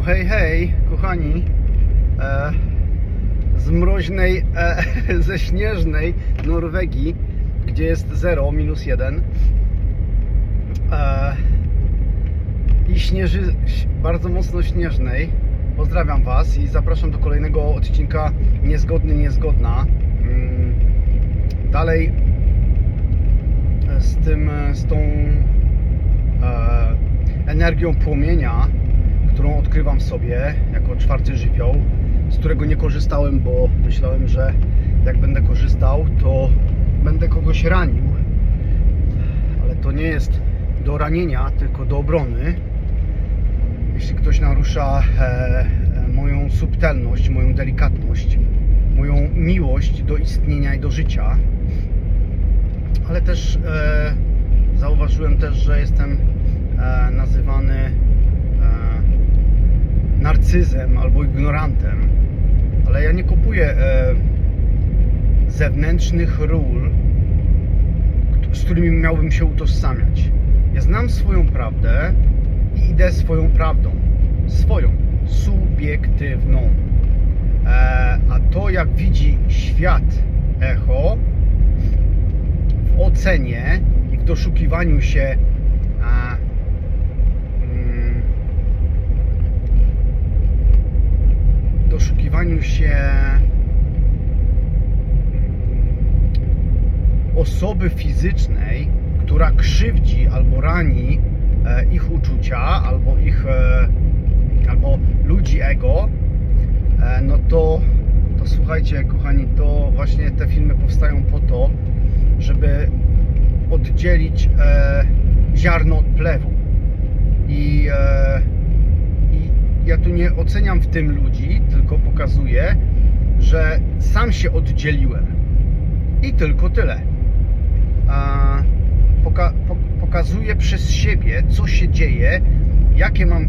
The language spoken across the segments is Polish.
hej, hej, kochani, z mroźnej, ze śnieżnej Norwegii, gdzie jest 0, -1 i śnieży bardzo mocno śnieżnej. Pozdrawiam Was i zapraszam do kolejnego odcinka Niezgodny, Niezgodna. Dalej z tą energią płomienia, którą odkrywam w sobie jako czwarty żywioł, z którego nie korzystałem, bo myślałem, że jak będę korzystał, to będę kogoś ranił, ale to nie jest do ranienia, tylko do obrony. Jeśli ktoś narusza moją subtelność, moją delikatność, moją miłość do istnienia i do życia, ale też zauważyłem też, że jestem nazywany narcyzem albo ignorantem, ale ja nie kupuję zewnętrznych ról, z którymi miałbym się utożsamiać. Ja znam swoją prawdę i idę swoją prawdą, swoją, subiektywną. A to, jak widzi świat echo, w ocenie i w doszukiwaniu się osoby fizycznej, która krzywdzi albo rani ich uczucia, albo ludzi ego, no to słuchajcie, kochani, to właśnie te filmy powstają po to, żeby oddzielić ziarno od plewu. I ja tu nie oceniam w tym ludzi, tylko pokazuję, że sam się oddzieliłem. I tylko tyle. Pokazuję przez siebie, co się dzieje, jakie mam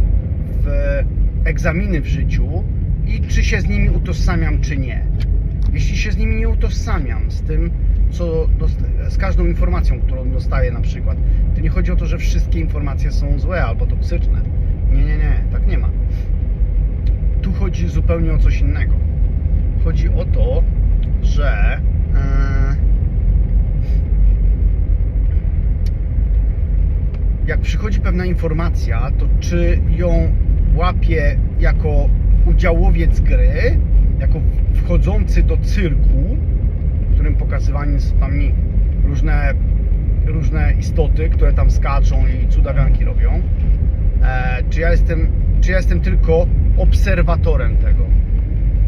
egzaminy w życiu i czy się z nimi utożsamiam, czy nie. Jeśli się z nimi nie utożsamiam, z tym, z każdą informacją, którą dostaję na przykład, to nie chodzi o to, że wszystkie informacje są złe albo toksyczne. Nie, tak nie ma. Tu chodzi zupełnie o coś innego. Chodzi o to, że jak przychodzi pewna informacja, to czy ją łapię jako udziałowiec gry, jako wchodzący do cyrku, w którym pokazywane są tam różne istoty, które tam skaczą i cudawianki robią, czy ja jestem tylko obserwatorem tego.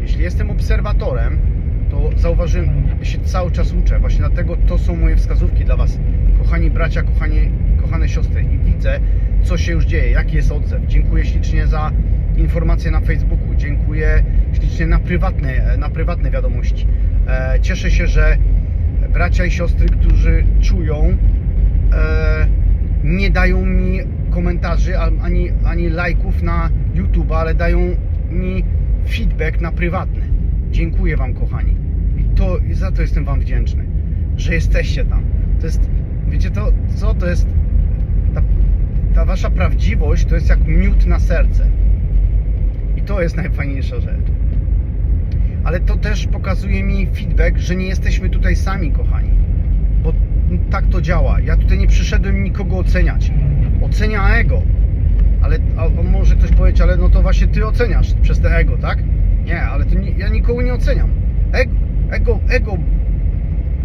Jeśli jestem obserwatorem, to zauważyłem, ja się cały czas uczę, właśnie dlatego to są moje wskazówki dla Was, kochani bracia, kochane siostry, i widzę, co się już dzieje, jaki jest odzew. Dziękuję ślicznie za informacje na Facebooku, dziękuję ślicznie na prywatne wiadomości. Cieszę się, że bracia i siostry, którzy czują, nie dają mi komentarzy ani lajków na YouTube, ale dają mi feedback na prywatny. Dziękuję Wam, kochani. I za to jestem Wam wdzięczny, że jesteście tam. To jest, wiecie co to jest? Ta Wasza prawdziwość to jest jak miód na serce. I to jest najfajniejsza rzecz. Ale to też pokazuje mi feedback, że nie jesteśmy tutaj sami, kochani. Bo tak to działa. Ja tutaj nie przyszedłem nikogo oceniać. Ocenia ego. Ale może ktoś powiedzieć, ale no to właśnie Ty oceniasz przez te ego, tak? Nie, ale to ja nikogo nie oceniam. Ego,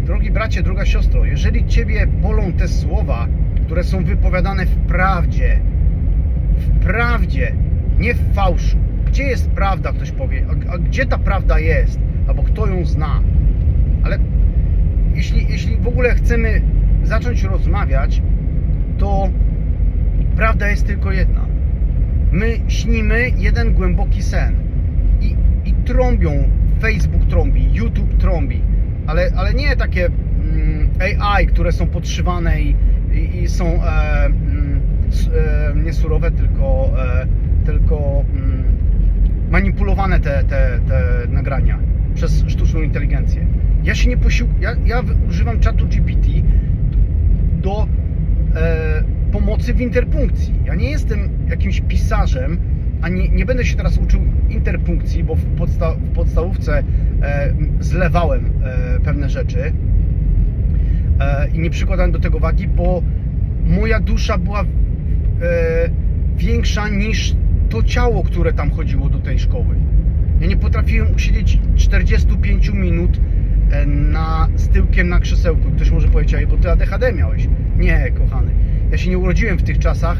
drogi bracie, droga siostro, jeżeli Ciebie bolą te słowa, które są wypowiadane w prawdzie, nie w fałszu. Gdzie jest prawda, ktoś powie, a gdzie ta prawda jest, albo kto ją zna? Ale jeśli w ogóle chcemy zacząć rozmawiać, to prawda jest tylko jedna. My śnimy jeden głęboki sen i trąbią, Facebook trąbi, YouTube trąbi, ale nie takie AI, które są podszywane i są nie surowe, tylko manipulowane te nagrania przez sztuczną inteligencję. Ja się nie ja używam czatu GPT do pomocy w interpunkcji. Ja nie jestem jakimś pisarzem, nie będę się teraz uczył interpunkcji, bo w podstawówce zlewałem pewne rzeczy i nie przykładałem do tego wagi, bo moja dusza była większa niż to ciało, które tam chodziło do tej szkoły. Ja nie potrafiłem usiedzieć 45 minut z tyłkiem na krzesełku. Ktoś może powiedzieć, bo ty ADHD miałeś. Nie, kochany. Ja się nie urodziłem w tych czasach,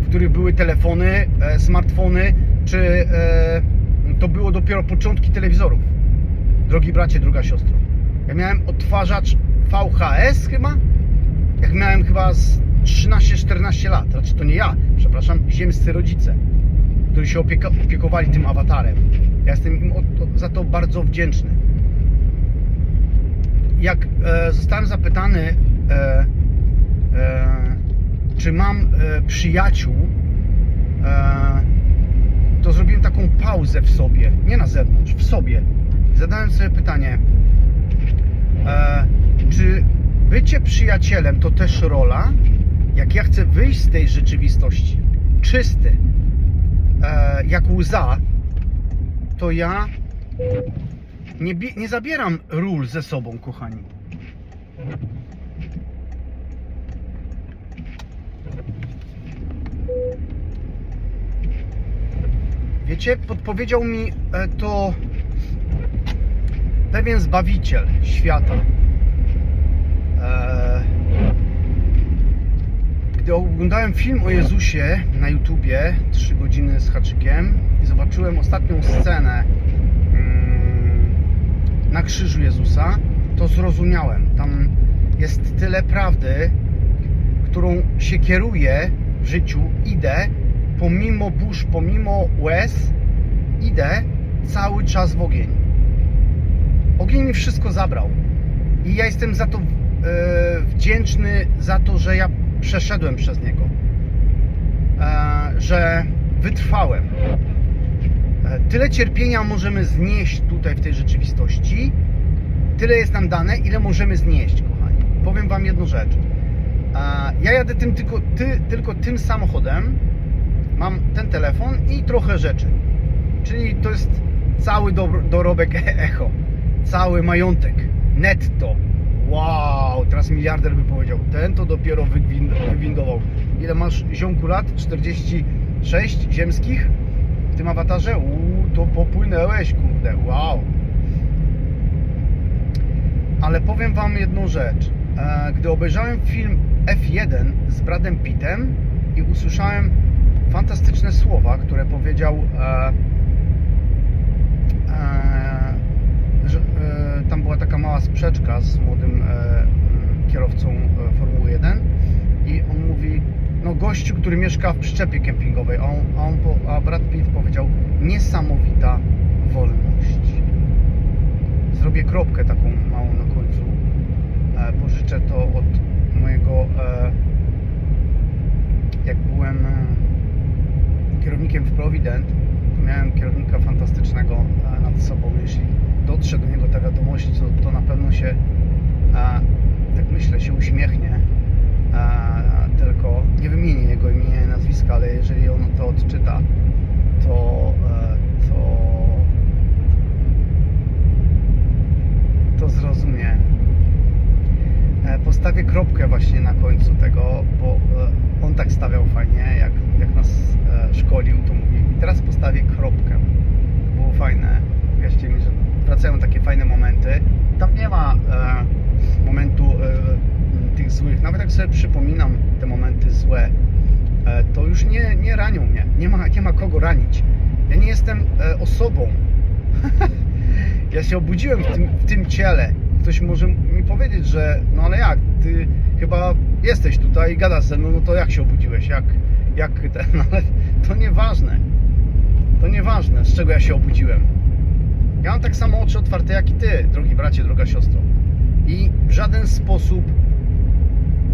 w których były telefony, smartfony, czy to było dopiero początki telewizorów. Drogi bracie, droga siostro. Ja miałem odtwarzacz VHS chyba, jak miałem chyba z 13-14 lat. Znaczy to nie ja, przepraszam, ziemscy rodzice, którzy się opiekowali tym awatarem. Ja jestem im za to bardzo wdzięczny. Jak zostałem zapytany, czy mam przyjaciół, to zrobiłem taką pauzę w sobie, nie na zewnątrz, w sobie. Zadałem sobie pytanie, czy bycie przyjacielem to też rola? Jak ja chcę wyjść z tej rzeczywistości czysty, jak łza, to ja nie zabieram ról ze sobą, kochani. Wiecie, podpowiedział mi to pewien zbawiciel świata. Gdy oglądałem film o Jezusie na YouTubie 3 godziny z haczykiem i zobaczyłem ostatnią scenę na krzyżu Jezusa, to zrozumiałem. Tam jest tyle prawdy, którą się kieruję w życiu, idę pomimo burz, pomimo łez, idę cały czas w ogień. Ogień mi wszystko zabrał i ja jestem za to wdzięczny, za to, że ja przeszedłem przez niego, że wytrwałem. Tyle cierpienia możemy znieść tutaj w tej rzeczywistości, tyle jest nam dane, ile możemy znieść, kochani. Powiem wam jedną rzecz. Ja jadę tylko tym samochodem, mam ten telefon i trochę rzeczy. Czyli to jest cały dorobek Echo, cały majątek, netto. Wow, teraz miliarder by powiedział, ten to dopiero wywindował. Ile masz, ziomku, lat? 46 ziemskich w tym awatarze? To popłynęłeś, kurde, wow. Ale powiem wam jedną rzecz. Gdy obejrzałem film F1 z Bradem Pittem i usłyszałem fantastyczne słowa, które powiedział, że tam była taka mała sprzeczka z młodym kierowcą Formuły 1 i on mówi, no gościu, który mieszka w przyczepie kempingowej, a Brad Pitt powiedział, niesamowita wolność. Zrobię kropkę taką małą na końcu, pożyczę to od mojego, jak byłem kierownikiem w Provident, to miałem kierownika fantastycznego nad sobą. Jeśli dotrze do niego ta wiadomość, to na pewno się, tak myślę, się uśmiechnie. Tylko nie wymienię jego imienia i nazwiska, ale jeżeli on to odczyta, to zrozumie. Postawię kropkę właśnie na końcu tego, bo on tak stawiał fajnie, jak nas szkolił, to mówi, i teraz postawię kropkę. To było fajne. Wierzcie mi, że wracają takie fajne momenty. Tam nie ma momentu tych złych. Nawet jak sobie przypominam te momenty złe, to już nie ranią mnie. Nie ma kogo ranić. Ja nie jestem osobą. Ja się obudziłem w tym ciele. Ktoś może mi powiedzieć, że no ale jak? Ty chyba jesteś tutaj i gadasz ze mną, no to jak się obudziłeś? No ale to nieważne. To nieważne, z czego ja się obudziłem. Ja mam tak samo oczy otwarte jak i ty, drogi bracie, droga siostro. I w żaden sposób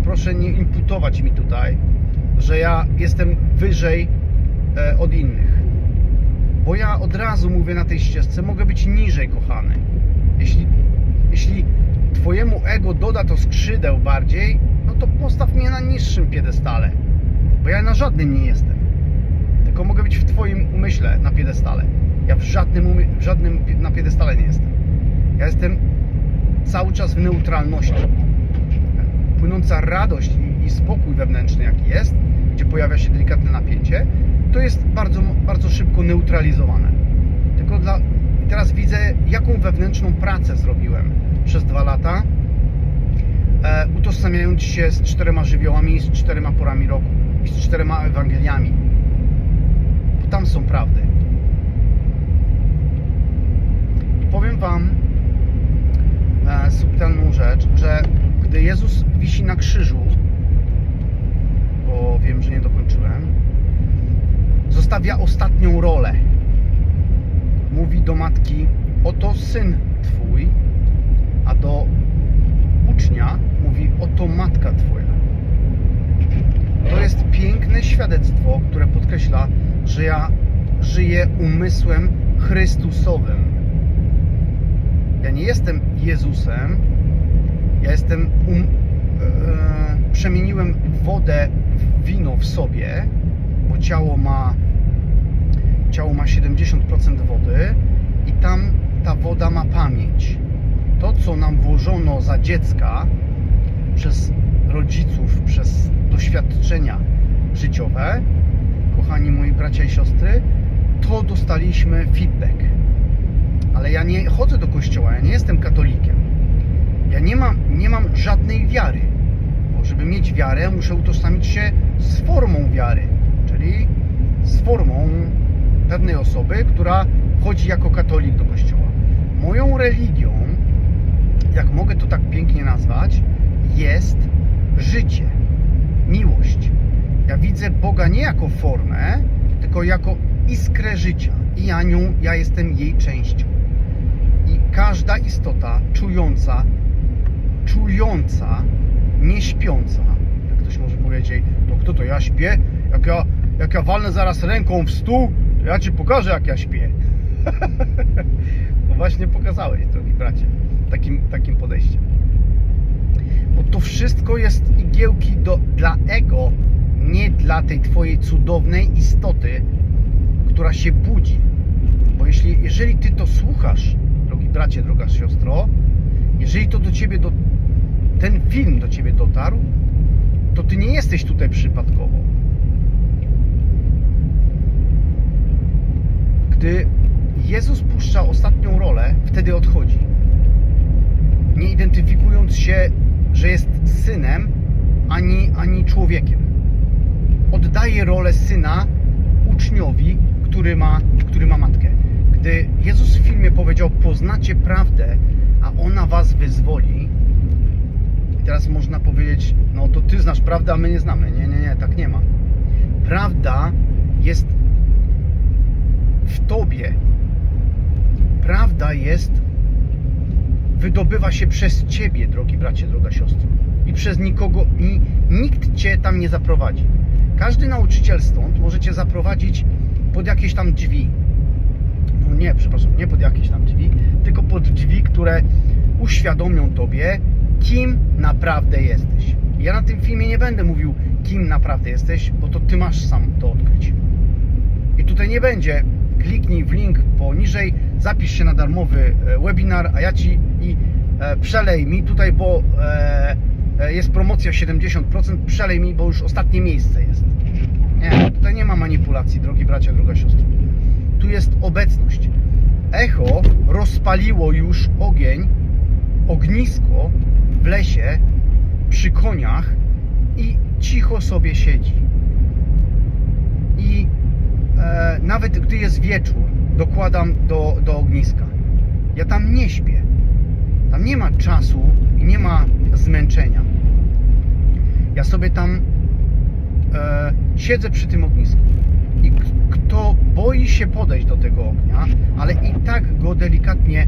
proszę nie imputować mi tutaj, że ja jestem wyżej od innych. Bo ja od razu mówię na tej ścieżce, mogę być niżej, kochany. Jeśli twojemu ego doda to skrzydeł bardziej, no to postaw mnie na niższym piedestale. Bo ja na żadnym nie jestem. tylko mogę być w Twoim umyśle na piedestale. Ja w żadnym na piedestale nie jestem. Ja jestem cały czas w neutralności. Płynąca radość i spokój wewnętrzny, jaki jest, gdzie pojawia się delikatne napięcie, to jest bardzo, bardzo szybko neutralizowane. Tylko i teraz widzę, jaką wewnętrzną pracę zrobiłem przez 2 lata, utożsamiając się z 4 żywiołami, z 4 porami roku i z 4 Ewangeliami. Bo tam są prawdy. I powiem Wam subtelną rzecz, że gdy Jezus wisi na krzyżu, bo wiem, że nie dokończyłem, zostawia ostatnią rolę. Mówi do matki: oto syn Twój, a do ucznia mówi: oto matka Twoja. To jest piękne świadectwo, które podkreśla, że ja żyję umysłem Chrystusowym. Ja nie jestem Jezusem, ja jestem przemieniłem wodę w wino w sobie, bo ciało ma 70% wody i tam ta woda ma pamięć. To, co nam włożono za dziecka przez rodziców, przez doświadczenia życiowe, kochani moi bracia i siostry, to dostaliśmy feedback. Ale ja nie chodzę do kościoła, ja nie jestem katolikiem. Ja nie mam żadnej wiary. Bo żeby mieć wiarę, muszę utożsamić się z formą wiary, czyli z formą pewnej osoby, która chodzi jako katolik do kościoła. Moją religią, jak mogę to tak pięknie nazwać, jest życie, miłość. Ja widzę Boga nie jako formę, tylko jako iskrę życia. I ja jestem jej częścią. I każda istota czująca, nie śpiąca, jak ktoś może powiedzieć: to kto to, ja śpię? Jak ja walnę zaraz ręką w stół, to ja Ci pokażę, jak ja śpię. No właśnie pokazałeś, drogi bracie, takim podejściem. Bo to wszystko jest igiełki dla ego, nie dla tej Twojej cudownej istoty, która się budzi. Bo jeżeli Ty to słuchasz, drogi bracie, droga siostro, jeżeli to do Ciebie, ten film do Ciebie dotarł, to Ty nie jesteś tutaj przypadkowo. Gdy Jezus puszcza ostatnią rolę, wtedy odchodzi. Nie identyfikując się, że jest synem, ani człowiekiem. Oddaje rolę syna uczniowi, który ma matkę. Gdy Jezus w filmie powiedział: poznacie prawdę, a ona was wyzwoli. I teraz można powiedzieć: no to Ty znasz prawdę, a my nie znamy. Nie, tak nie ma. Prawda jest w Tobie. Prawda wydobywa się przez Ciebie, drogi bracie, droga siostro. I przez nikogo, i nikt Cię tam nie zaprowadzi. Każdy nauczyciel stąd może Cię zaprowadzić pod jakieś tam drzwi. No nie, przepraszam, nie pod jakieś tam drzwi, tylko pod drzwi, które uświadomią Tobie, kim naprawdę jesteś. Ja na tym filmie nie będę mówił, kim naprawdę jesteś, bo to Ty masz sam to odkryć. I tutaj nie będzie: kliknij w link poniżej, zapisz się na darmowy webinar, a ja Ci przelej mi tutaj, bo jest promocja 70%, przelej mi, bo już ostatnie miejsce jest. Nie, tutaj nie ma manipulacji, drogi bracia, droga siostra. Tu jest obecność. Echo rozpaliło już ognisko w lesie, przy koniach i cicho sobie siedzi. I nawet gdy jest wieczór, dokładam do ogniska. Ja tam nie śpię. Tam nie ma czasu i nie ma zmęczenia. Ja sobie tam siedzę przy tym ognisku. I kto boi się podejść do tego ognia, ale i tak go delikatnie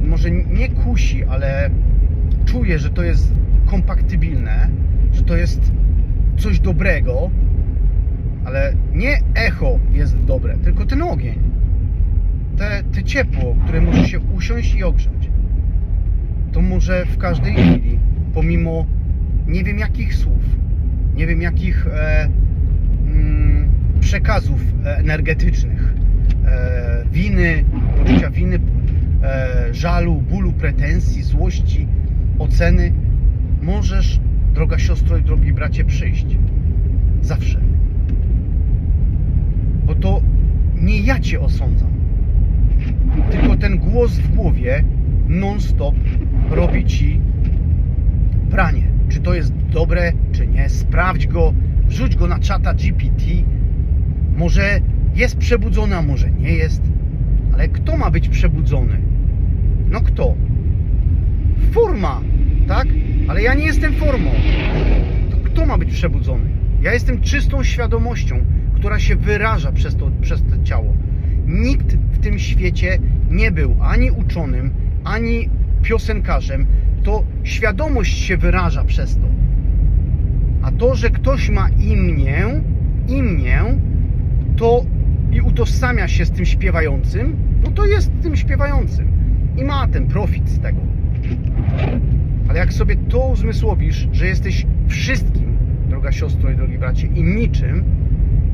może nie kusi, ale czuje, że to jest kompatybilne, że to jest coś dobrego, ale nie echo jest dobre, tylko ten ogień, te ciepło, które może się usiąść i ogrzać. To może w każdej chwili, pomimo nie wiem jakich słów, nie wiem jakich przekazów energetycznych, winy, poczucia winy, żalu, bólu, pretensji, złości, oceny, możesz, droga siostro i drogi bracie, przyjść. Zawsze. Bo to nie ja cię osądzam, tylko ten głos w głowie non-stop robi ci pranie. Czy to jest dobre, czy nie. Sprawdź go, wrzuć go na czata GPT. Może jest przebudzony, a może nie jest. Ale kto ma być przebudzony? No kto? Forma, tak? Ale ja nie jestem formą. To kto ma być przebudzony? Ja jestem czystą świadomością, która się wyraża przez to ciało. Nikt w tym świecie nie był ani uczonym, ani piosenkarzem. To świadomość się wyraża przez to. A to, że ktoś ma imię, to i utożsamia się z tym śpiewającym, no to jest tym śpiewającym i ma ten profit z tego. Ale jak sobie to uzmysłowisz, że jesteś wszystkim, droga siostro i drogi bracie, i niczym,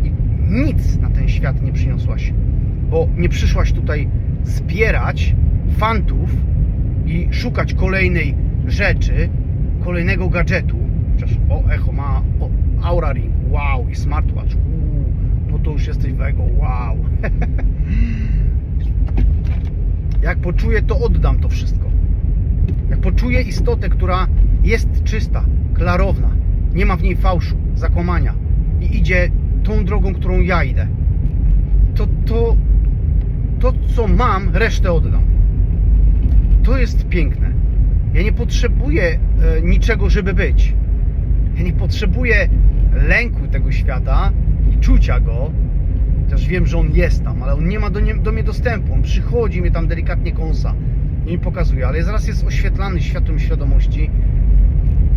i nic na ten świat nie przyniosłaś, bo nie przyszłaś tutaj zbierać fantów i szukać kolejnej rzeczy, kolejnego gadżetu. Chociaż Echo ma Aura Ring, wow, i smartwatch, no to już jesteś wego, wow. Jak poczuję, to oddam to wszystko. Jak poczuję istotę, która jest czysta, klarowna, nie ma w niej fałszu, zakłamania i idzie tą drogą, którą ja idę, to co mam, resztę oddam. To jest piękne. Ja nie potrzebuję niczego, żeby być. Ja nie potrzebuję lęku tego świata i czucia go, chociaż wiem, że on jest tam, ale on nie ma do mnie dostępu. On przychodzi, mnie tam delikatnie kąsa i mi pokazuje, ale zaraz jest oświetlany światłem świadomości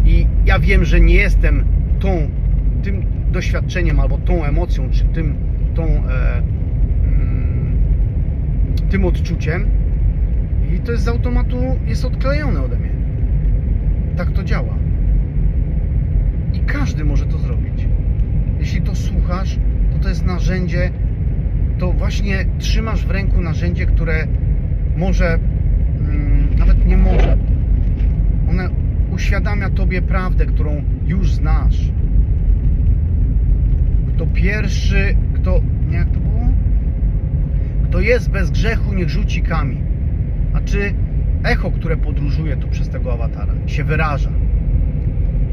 i ja wiem, że nie jestem tym doświadczeniem albo tą emocją, czy tym odczuciem i to jest z automatu, jest odklejone ode mnie. Tak to działa. I każdy może to zrobić. Jeśli to słuchasz, to jest narzędzie, to właśnie trzymasz w ręku narzędzie, które może, nawet nie może, one uświadamia tobie prawdę, którą już znasz. Kto pierwszy, jak to było? Kto jest bez grzechu, niech rzuci kamień. A czy echo, które podróżuje tu przez tego awatara, się wyraża.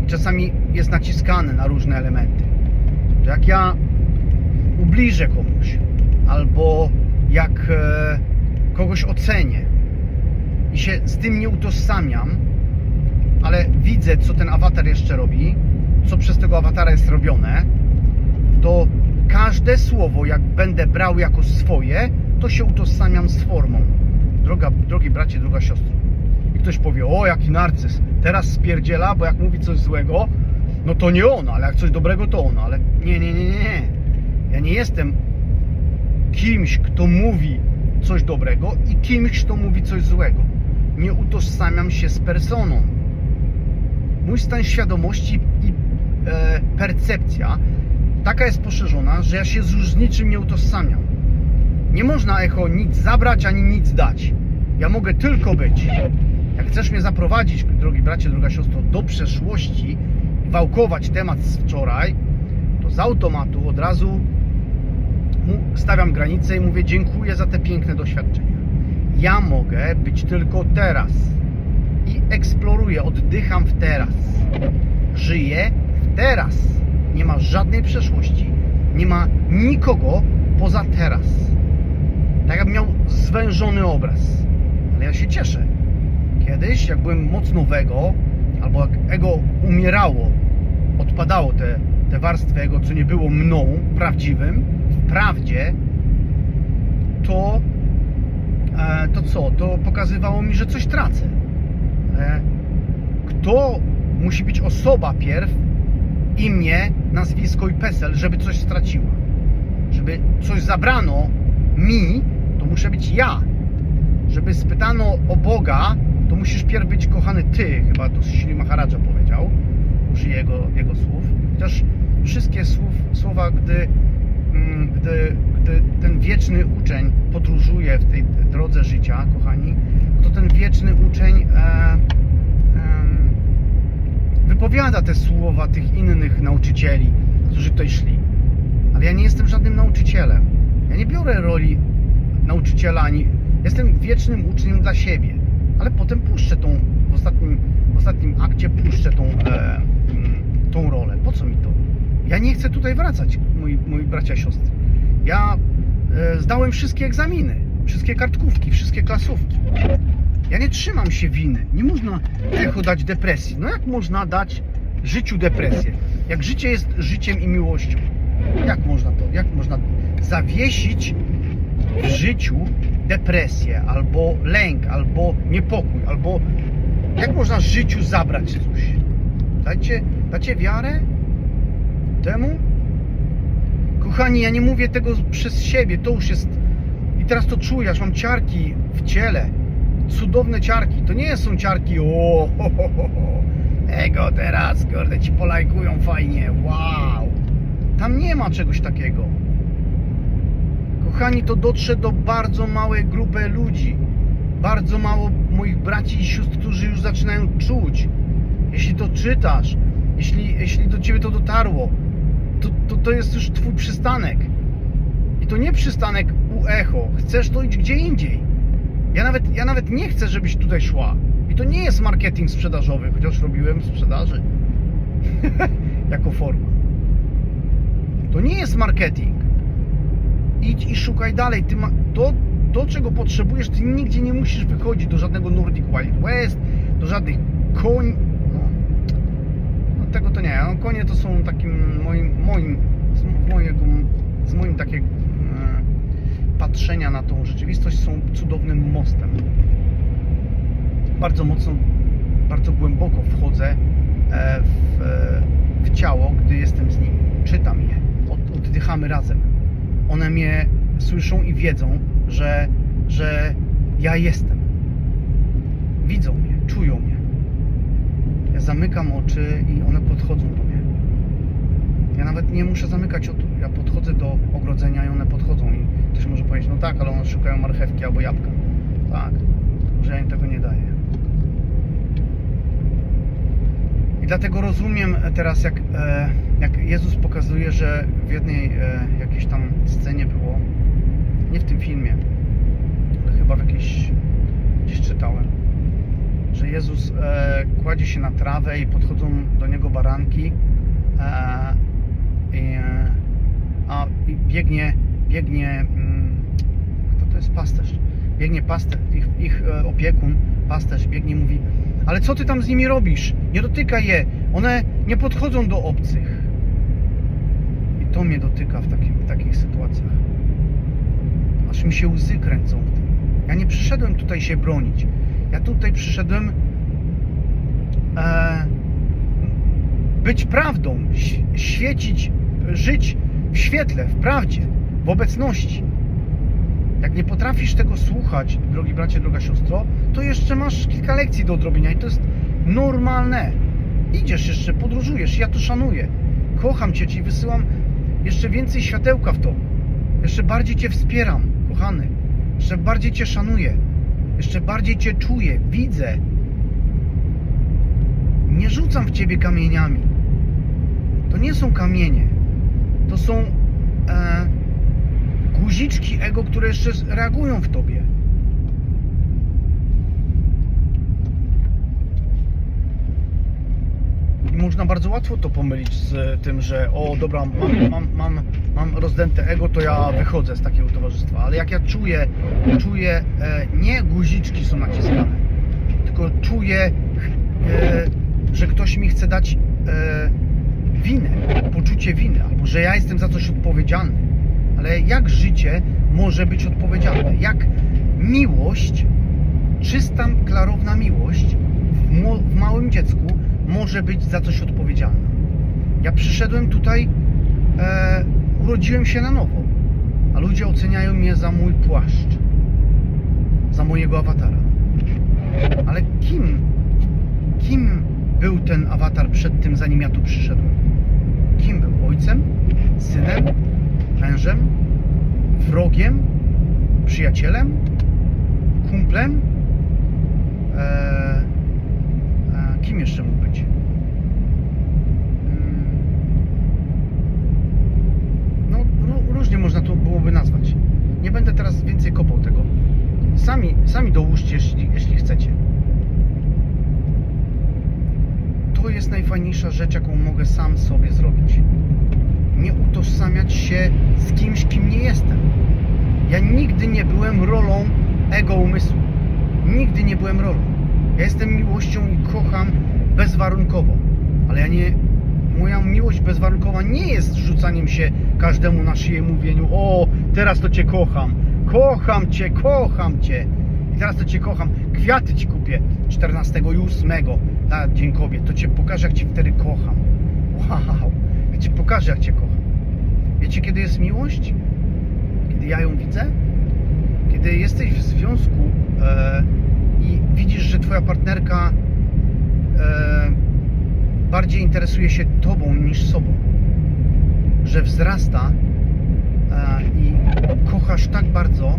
I czasami jest naciskane na różne elementy. To jak ja ubliżę komuś, albo jak kogoś ocenię i się z tym nie utożsamiam, ale widzę, co ten awatar jeszcze robi, co przez tego awatara jest robione, to każde słowo, jak będę brał jako swoje, to się utożsamiam z formą. Drogi bracie, droga siostro. I ktoś powie, o jaki narcyz, teraz spierdziela, bo jak mówi coś złego, no to nie ono, ale jak coś dobrego, to ono. Ale nie. Ja nie jestem kimś, kto mówi coś dobrego i kimś, kto mówi coś złego. Nie utożsamiam się z personą. Mój stan świadomości i percepcja taka jest poszerzona, że ja się z niczym nie utożsamiam. Nie można echo nic zabrać, ani nic dać. Ja mogę tylko być. Jak chcesz mnie zaprowadzić, drogi bracie, droga siostro, do przeszłości i wałkować temat z wczoraj, to z automatu od razu stawiam granicę i mówię, dziękuję za te piękne doświadczenia. Ja mogę być tylko teraz. I eksploruję, oddycham w teraz. Żyję w teraz. Nie ma żadnej przeszłości. Nie ma nikogo poza teraz. Tak jakbym miał zwężony obraz. Ale ja się cieszę. Kiedyś, jak byłem mocno w ego, albo jak ego umierało, odpadało te warstwy ego, co nie było mną prawdziwym, w prawdzie, to co? To pokazywało mi, że coś tracę. Kto musi być osoba pierw, imię, nazwisko i PESEL, żeby coś straciła? Żeby coś zabrano mi, to muszę być ja. Żeby spytano o Boga, to musisz pierw być kochany ty. Chyba to Sri Maharadża powiedział. Użyję jego słów. Chociaż wszystkie słowa, gdy gdy ten wieczny uczeń podróżuje w tej drodze życia, kochani, to ten wieczny uczeń wypowiada te słowa tych innych nauczycieli, którzy tutaj szli. Ale ja nie jestem żadnym nauczycielem. Ja nie biorę roli nauczyciela, ani jestem wiecznym uczniem dla siebie. Ale potem puszczę w ostatnim akcie puszczę tą rolę. Po co mi to? Ja nie chcę tutaj wracać, moi bracia, siostry. Ja zdałem wszystkie egzaminy, wszystkie kartkówki, wszystkie klasówki. Ja nie trzymam się winy. Nie można dać depresji. No jak można dać życiu depresję? Jak życie jest życiem i miłością? Jak można to? Jak można zawiesić w życiu depresję, albo lęk, albo niepokój, albo jak można życiu zabrać coś? Dacie wiarę temu? Kochani, ja nie mówię tego przez siebie, to już jest... I teraz to czuję, aż mam ciarki w ciele. Cudowne ciarki. To nie są ciarki ego teraz, kurde, ci polajkują fajnie, wow. Tam nie ma czegoś takiego. Kochani, to dotrze do bardzo małej grupy ludzi. Bardzo mało moich braci i sióstr, którzy już zaczynają czuć. Jeśli to czytasz, jeśli do ciebie to dotarło, to jest już twój przystanek. I to nie przystanek u Echo. Chcesz, to idź gdzie indziej. Ja nawet nie chcę, żebyś tutaj szła. I to nie jest marketing sprzedażowy, chociaż robiłem sprzedaży jako forma. To nie jest marketing. Idź i szukaj dalej. To, czego potrzebujesz, ty nigdzie nie musisz wychodzić do żadnego Nordic Wild West, do żadnych koń. No tego to nie. No, konie to są takim z moim takiego patrzenia na tą rzeczywistość, są cudownym mostem. Bardzo mocno, bardzo głęboko wchodzę w ciało, gdy jestem z nimi. Czytam je, oddychamy razem. One mnie słyszą i wiedzą, że ja jestem. Widzą mnie, czują mnie. Ja zamykam oczy i one podchodzą do mnie. Ja nawet nie muszę zamykać oczu. Ja podchodzę do ogrodzenia i one podchodzą. I ktoś może powiedzieć, no tak, ale one szukają marchewki albo jabłka. Tak, że ja im tego nie daję. I dlatego rozumiem teraz, jak Jezus pokazuje, że w jednej jakiejś tam scenie było, nie w tym filmie, ale chyba gdzieś czytałem, że Jezus kładzie się na trawę i podchodzą do Niego baranki, i biegnie, kto to jest? Pasterz. Biegnie pasterz, ich opiekun, pasterz biegnie i mówi, ale co ty tam z nimi robisz? Nie dotykaj je, one nie podchodzą do obcych. I to mnie dotyka w takich sytuacjach. Aż mi się łzy kręcą w tym. Ja nie przyszedłem tutaj się bronić. Ja tutaj przyszedłem być prawdą, świecić, żyć w świetle, w prawdzie, w obecności. Jak nie potrafisz tego słuchać, drogi bracie, droga siostro, to jeszcze masz kilka lekcji do odrobienia i to jest normalne. Idziesz jeszcze, podróżujesz, ja to szanuję. Kocham Cię, Ci wysyłam jeszcze więcej światełka w to. Jeszcze bardziej Cię wspieram, kochany. Jeszcze bardziej Cię szanuję. Jeszcze bardziej Cię czuję, widzę. Nie rzucam w Ciebie kamieniami. To nie są kamienie. To są guziczki ego, które jeszcze reagują w Tobie. I można bardzo łatwo to pomylić z tym, że o dobra, mam rozdęte ego, to ja wychodzę z takiego towarzystwa. Ale jak ja czuję nie guziczki są naciskane, tylko czuję, że ktoś mi chce dać winę, poczucie winy, albo że ja jestem za coś odpowiedzialny. Ale jak życie może być odpowiedzialne? Jak miłość, czysta, klarowna miłość w małym dziecku może być za coś odpowiedzialna? Ja przyszedłem tutaj, urodziłem się na nowo, a ludzie oceniają mnie za mój płaszcz, za mojego awatara. Ale kim był ten awatar przed tym, zanim ja tu przyszedłem? Kim był? Ojcem? Synem? mężem, wrogiem, przyjacielem, kumplem? Kim jeszcze mógł być? No, różnie można to byłoby nazwać. Nie będę teraz więcej kopał tego. Sami dołóżcie, jeśli chcecie. To jest najfajniejsza rzecz, jaką mogę sam sobie zrobić. Nie utożsamiać się z kimś, kim nie jestem. Ja nigdy nie byłem rolą ego umysłu. Nigdy nie byłem rolą. Ja jestem miłością i kocham bezwarunkowo. Ale moja miłość bezwarunkowa nie jest rzucaniem się każdemu na szyję, mówieniu: o, teraz to Cię kocham. Kocham Cię, kocham Cię. I teraz to Cię kocham. Kwiaty Ci kupię 14 i 8 na Dzień Kobiet. To Cię pokażę, jak Cię wtedy kocham. Wow. Ja Cię pokażę, jak Cię kocham. Wiecie, kiedy jest miłość? Kiedy ja ją widzę? Kiedy jesteś w związku i widzisz, że Twoja partnerka bardziej interesuje się Tobą niż sobą. Że wzrasta i kochasz tak bardzo.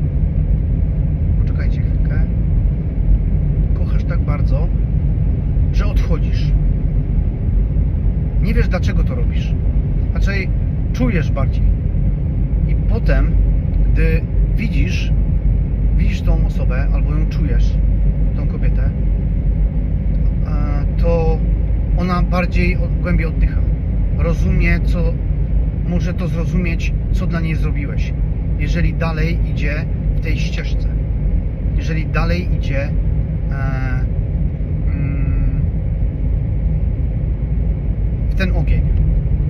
Poczekajcie chwilkę. Kochasz tak bardzo, że odchodzisz. Nie wiesz, dlaczego to robisz. Raczej czujesz bardziej. I potem, gdy widzisz tą osobę, albo ją czujesz, tą kobietę, to ona bardziej, głębiej oddycha. Rozumie, może to zrozumieć, co dla niej zrobiłeś. Jeżeli dalej idzie w tej ścieżce. Jeżeli dalej idzie w ten ogień.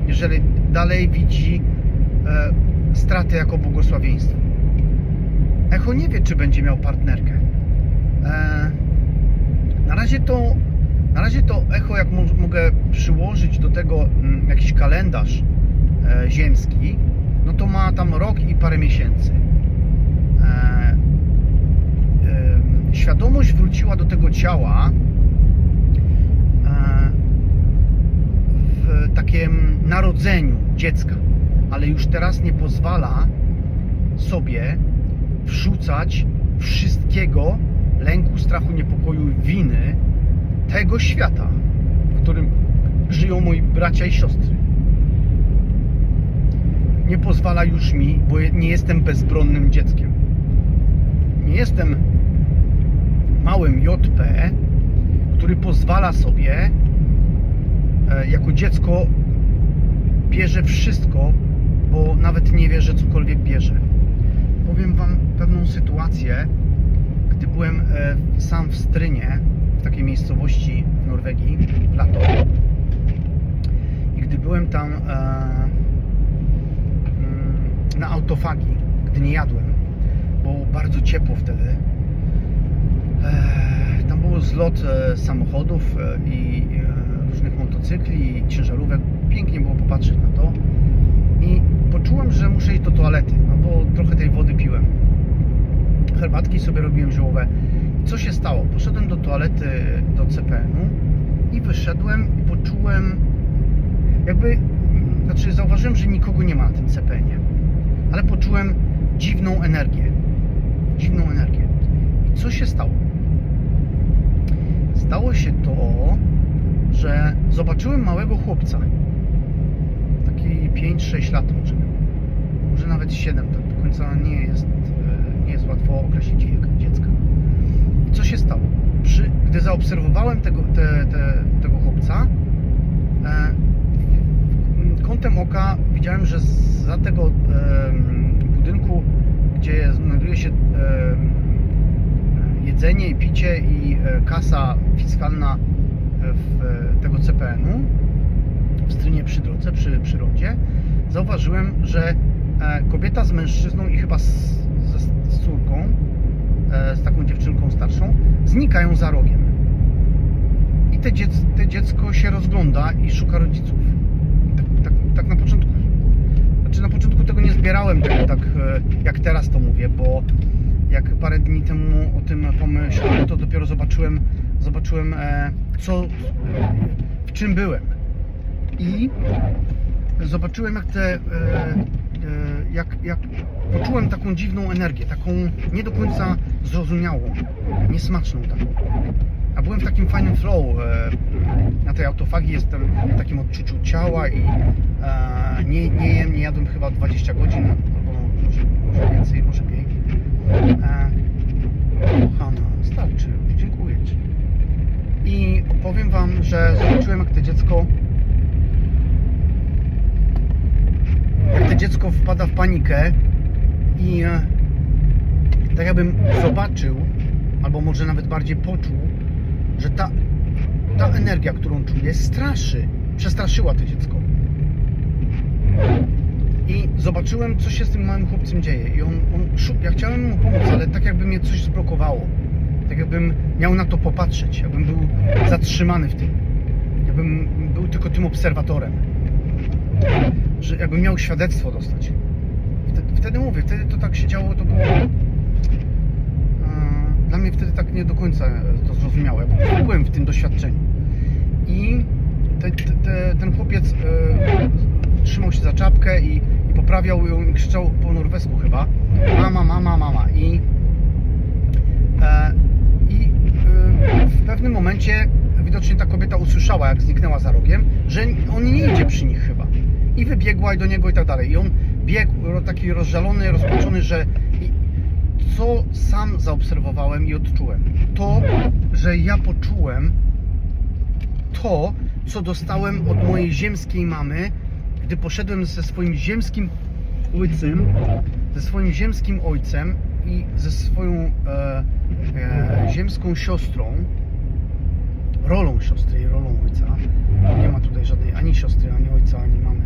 Jeżeli dalej widzi stratę jako błogosławieństwo. Echo nie wie, czy będzie miał partnerkę. Na razie to echo, jak mogę przyłożyć do tego jakiś kalendarz ziemski, no to ma tam rok i parę miesięcy. Świadomość wróciła do tego ciała w takim narodzeniu dziecka, ale już teraz nie pozwala sobie wrzucać wszystkiego, lęku, strachu, niepokoju, winy tego świata, w którym żyją moi bracia i siostry. Nie pozwala już mi, bo nie jestem bezbronnym dzieckiem. Nie jestem małym JP, który pozwala sobie jako dziecko bierze wszystko, bo nawet nie wie, że cokolwiek bierze. Powiem Wam pewną sytuację, gdy byłem sam w Strynie, w takiej miejscowości w Norwegii, w lato. I gdy byłem tam na autofagii, gdy nie jadłem, było bardzo ciepło wtedy. Tam był zlot samochodów i różnych motocykli i ciężarówek. Pięknie było popatrzeć na to. I poczułem, że muszę iść do toalety, no bo trochę tej wody piłem. Herbatki sobie robiłem ziołowe. I co się stało? Poszedłem do toalety, do CPN-u i wyszedłem i poczułem zauważyłem, że nikogo nie ma na tym CPN-ie. Ale poczułem dziwną energię. I co się stało? Stało się to, że zobaczyłem małego chłopca. Taki 5-6 lat może nawet 7, tak do końca nie jest łatwo określić wiek dziecka. I co się stało? Gdy zaobserwowałem tego chłopca, kątem oka widziałem, że za tego budynku, gdzie znajduje się jedzenie i picie i kasa fiskalna tego CPN-u w Strynie przy drodze, przy rondzie, zauważyłem, że kobieta z mężczyzną i chyba z córką, z taką dziewczynką starszą, znikają za rogiem. I te dziecko się rozgląda i szuka rodziców. Tak na początku. Znaczy na początku tego nie zbierałem, tak jak teraz to mówię, bo jak parę dni temu o tym pomyślałem, to dopiero zobaczyłem w czym byłem. I zobaczyłem, jak te jak poczułem taką dziwną energię, taką nie do końca zrozumiałą, niesmaczną taką. A byłem w takim fajnym flow, na tej autofagii jestem w takim odczuciu ciała i nie jadłem chyba 20 godzin, albo może więcej, może mniej. Kochana, starczy już, dziękuję Ci. I powiem Wam, że zobaczyłem jak to dziecko wpada w panikę i tak jakbym zobaczył, albo może nawet bardziej poczuł, że ta energia, którą czuję, przestraszyła to dziecko. I zobaczyłem, co się z tym małym chłopcem dzieje. I ja chciałem mu pomóc, ale tak jakby mnie coś zblokowało. Tak jakbym miał na to popatrzeć, jakbym był zatrzymany w tym. Jakbym był tylko tym obserwatorem. Że jakbym miał świadectwo dostać. Wtedy mówię, wtedy to tak się działo, to było... Dla mnie wtedy tak nie do końca to zrozumiałe, bo byłem w tym doświadczeniu. I ten chłopiec trzymał się za czapkę i poprawiał ją i krzyczał po norwesku chyba: mama, mama, mama. I w pewnym momencie widocznie ta kobieta usłyszała, jak zniknęła za rogiem, że on nie idzie przy nich chyba. I wybiegła do niego i tak dalej. I on biegł taki rozżalony, rozpaczony, że... Co sam zaobserwowałem i odczułem? To, że ja poczułem to, co dostałem od mojej ziemskiej mamy, gdy poszedłem ze swoim ziemskim ojcem i ze swoją ziemską siostrą, rolą siostry i rolą ojca. Nie ma tutaj żadnej ani siostry, ani ojca, ani mamy.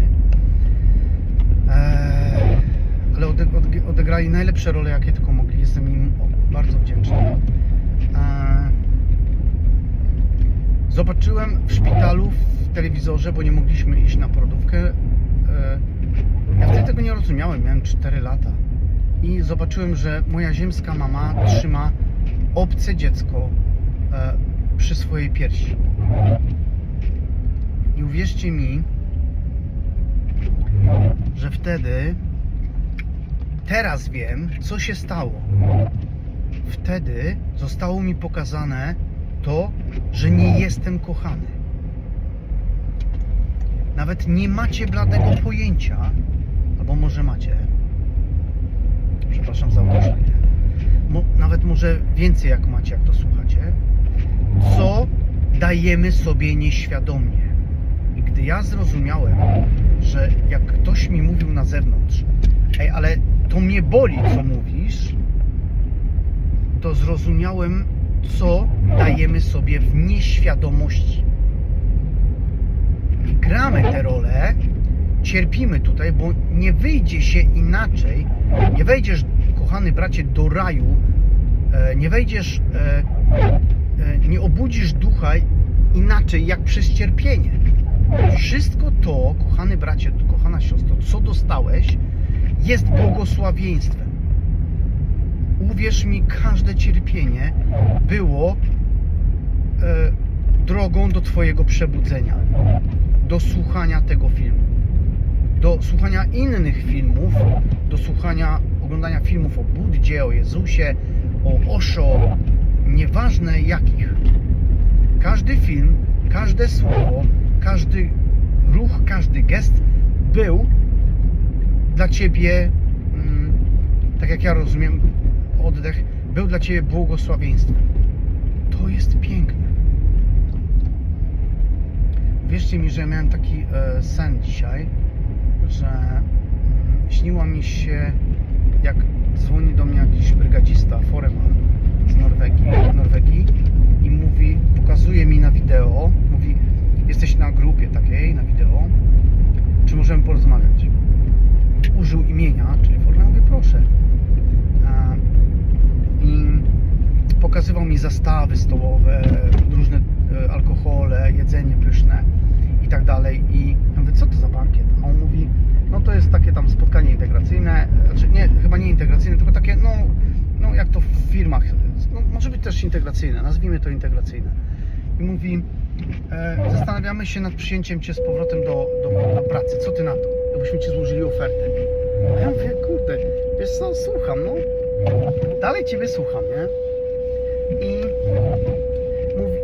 Ale odegrali najlepsze role, jakie tylko mogli. Jestem im bardzo wdzięczny. Zobaczyłem w szpitalu, w telewizorze, bo nie mogliśmy iść na porodówkę. Ja wtedy tego nie rozumiałem, miałem 4 lata. I zobaczyłem, że moja ziemska mama trzyma obce dziecko przy swojej piersi. I uwierzcie mi, że wtedy... Teraz wiem, co się stało. Wtedy zostało mi pokazane to, że nie jestem kochany. Nawet nie macie bladego pojęcia, albo może macie. Przepraszam za określenie. Nawet może więcej jak macie, jak to słuchacie. Co dajemy sobie nieświadomie. I gdy ja zrozumiałem, że jak ktoś mi mówił na zewnątrz: ej, ale to mnie boli, co mówisz, to zrozumiałem, co dajemy sobie w nieświadomości. I gramy te role, cierpimy tutaj, bo nie wyjdzie się inaczej, nie wejdziesz, kochany bracie, do raju, nie wejdziesz, nie obudzisz ducha inaczej, jak przez cierpienie. Wszystko to, kochany bracie, kochana siostro, co dostałeś, jest błogosławieństwem. Uwierz mi, każde cierpienie było drogą do Twojego przebudzenia, do słuchania tego filmu, do słuchania innych filmów, do oglądania filmów o Buddzie, o Jezusie, o Osho, nieważne jakich. Każdy film, każde słowo, każdy ruch, każdy gest był dla Ciebie, tak jak ja rozumiem oddech, był dla Ciebie błogosławieństwem. To jest piękne. Wierzcie mi, że ja miałem taki sen dzisiaj, że śniło mi się, jak dzwoni do mnie jakiś brygadzista, foreman z Norwegii i mówi, pokazuje mi na wideo, mówi: jesteś na grupie takiej, na wideo, czy możemy porozmawiać? Użył imienia, czyli foreman, mówię: proszę. I pokazywał mi zastawy stołowe, różne alkohole, jedzenie pyszne i tak dalej. I ja mówię: co to za bankiet? A on mówi: no to jest takie tam spotkanie integracyjne, znaczy nie, chyba nie integracyjne, tylko takie, no jak to w firmach, no, może być też integracyjne, nazwijmy to integracyjne. I mówi: zastanawiamy się nad przyjęciem Cię z powrotem do pracy, co Ty na to? Jakbyśmy Ci złożyli ofertę. Ja mówię, kurde, wiesz co, słucham, no. Dalej ciebie słucham, nie? I mówi,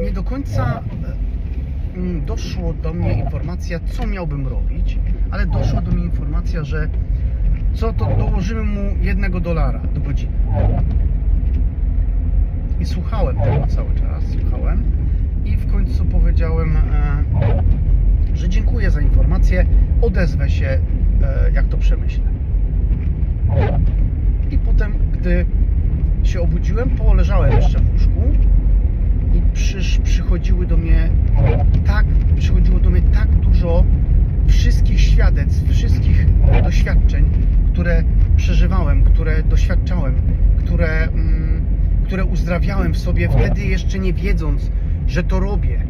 nie do końca doszło do mnie informacja, co miałbym robić, ale doszła do mnie informacja, że co to dołożymy mu $1 do godziny. I słuchałem tego cały czas, słuchałem i w końcu powiedziałem, że dziękuję za informację, odezwę się, jak to przemyślę. I potem, gdy się obudziłem, poleżałem jeszcze w łóżku i przychodziło do mnie tak dużo wszystkich świadectw, wszystkich doświadczeń, które przeżywałem, które doświadczałem, które uzdrawiałem w sobie, wtedy jeszcze nie wiedząc, że to robię.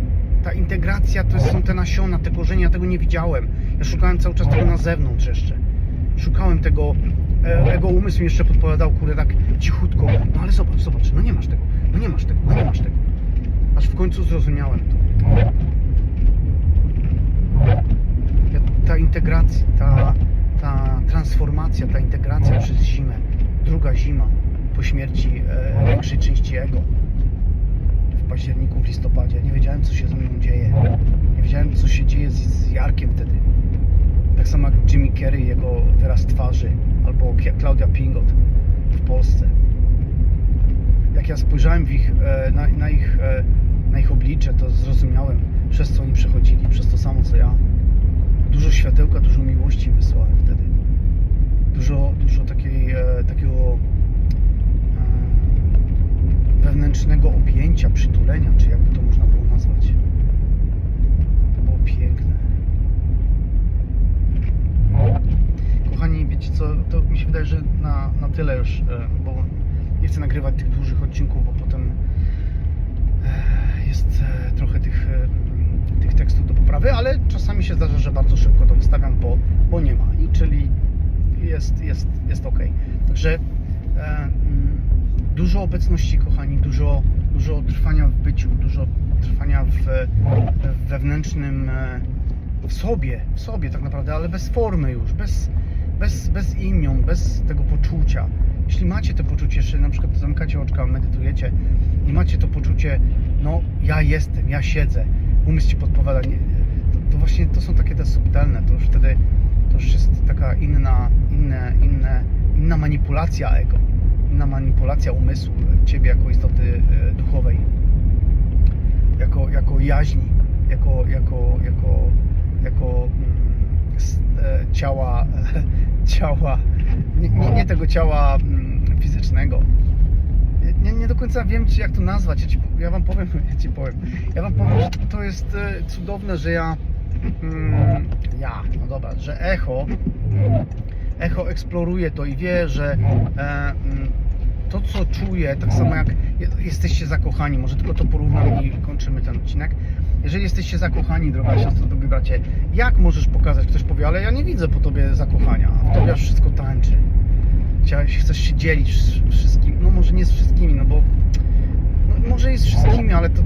Ta integracja to są te nasiona, te korzenie, ja tego nie widziałem. Ja szukałem cały czas tego na zewnątrz jeszcze. Szukałem tego, jego umysł mi jeszcze podpowiadał, kurde, tak cichutko, no ale zobacz, no nie masz tego, no nie masz tego, no nie masz tego. Aż w końcu zrozumiałem to. Ta integracja, ta transformacja, ta integracja przez zimę, druga zima po śmierci większej części ego w październiku, w listopadzie. Nie wiedziałem, co się ze mną dzieje. Nie wiedziałem, co się dzieje z Jarkiem wtedy. Tak samo jak Jimmy Carrey, jego wyraz twarzy, albo Claudia Pingot w Polsce. Jak ja spojrzałem w ich, na ich oblicze, to zrozumiałem, przez co oni przechodzili, przez to samo, co ja. Dużo światełka, dużo miłości wysłałem wtedy. Dużo takiego wewnętrznego objęcia, przytulenia, czy jakby to można było nazwać. To było piękne. Kochani, wiecie co, to mi się wydaje, że na tyle już, bo nie chcę nagrywać tych dużych odcinków, bo potem jest trochę tych tekstów do poprawy, ale czasami się zdarza, że bardzo szybko to wystawiam, bo nie ma. I czyli jest ok. Także dużo obecności, kochani, dużo trwania w byciu, dużo trwania w wewnętrznym, w sobie tak naprawdę, ale bez formy już, bez imion, bez tego poczucia. Jeśli macie to poczucie, że na przykład zamykacie oczka, medytujecie i macie to poczucie, no ja jestem, ja siedzę, umysł ci podpowiada, to właśnie to są takie te subtelne, to już wtedy to już jest taka inna manipulacja ego, inna manipulacja umysłu, ciebie jako istoty duchowej, jako jaźni, jako ciała, nie tego ciała fizycznego. Nie do końca wiem, czy jak to nazwać. Ja wam powiem, że to jest cudowne, że że echo eksploruje to i wie, że to, co czuje, tak samo jak jesteście zakochani, może tylko to porównam i kończymy ten odcinek. Jeżeli jesteście zakochani, droga siostro, drogi bracie, jak możesz pokazać? Ktoś powie, ale ja nie widzę po tobie zakochania, a w tobie aż wszystko tańczy. Chcesz się dzielić z wszystkim, no może nie z wszystkimi, no bo może jest z wszystkimi, ale to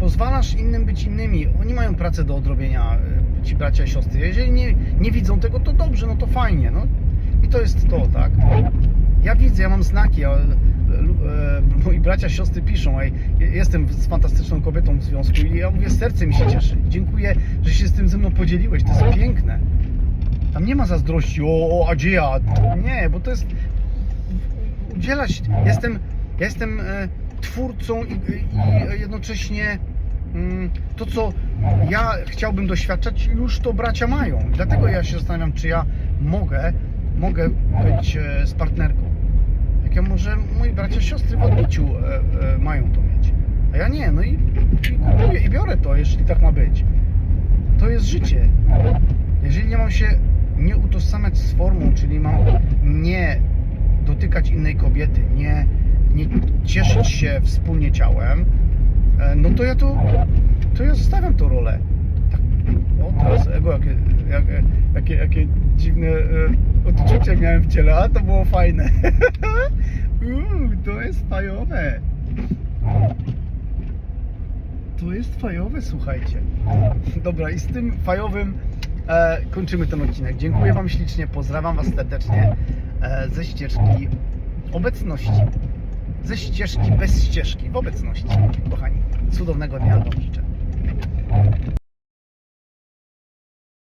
pozwalasz innym być innymi. Oni mają pracę do odrobienia, ci bracia i siostry. Jeżeli nie widzą tego, to dobrze, no to fajnie, no i to jest to, tak? Ja widzę, ja mam znaki, moi bracia, siostry piszą, jestem z fantastyczną kobietą w związku i ja mówię, serce mi się cieszy. Dziękuję, że się z tym ze mną podzieliłeś, to jest piękne. Tam nie ma zazdrości, a gdzie ja? Nie, bo to jest udzielać. Ja jestem twórcą i jednocześnie to, co ja chciałbym doświadczać, już to bracia mają. Dlatego ja się zastanawiam, czy ja mogę być z partnerką. Jak ja może moi bracia, siostry w odbiciu mają to mieć. A ja nie, no i kupuję i biorę to, jeśli tak ma być. To jest życie. Jeżeli nie mam się nie utożsamiać z formą, czyli mam nie dotykać innej kobiety, nie cieszyć się wspólnie ciałem, no to ja zostawiam tą rolę. Tak, o teraz ego, jakie dziwne odczucia miałem w ciele, a to było fajne. To jest fajowe. To jest fajowe, słuchajcie. Dobra, i z tym fajowym kończymy ten odcinek. Dziękuję Wam ślicznie, pozdrawiam Was serdecznie ze ścieżki obecności. Ze ścieżki bez ścieżki, w obecności. Kochani, cudownego dnia Wam życzę.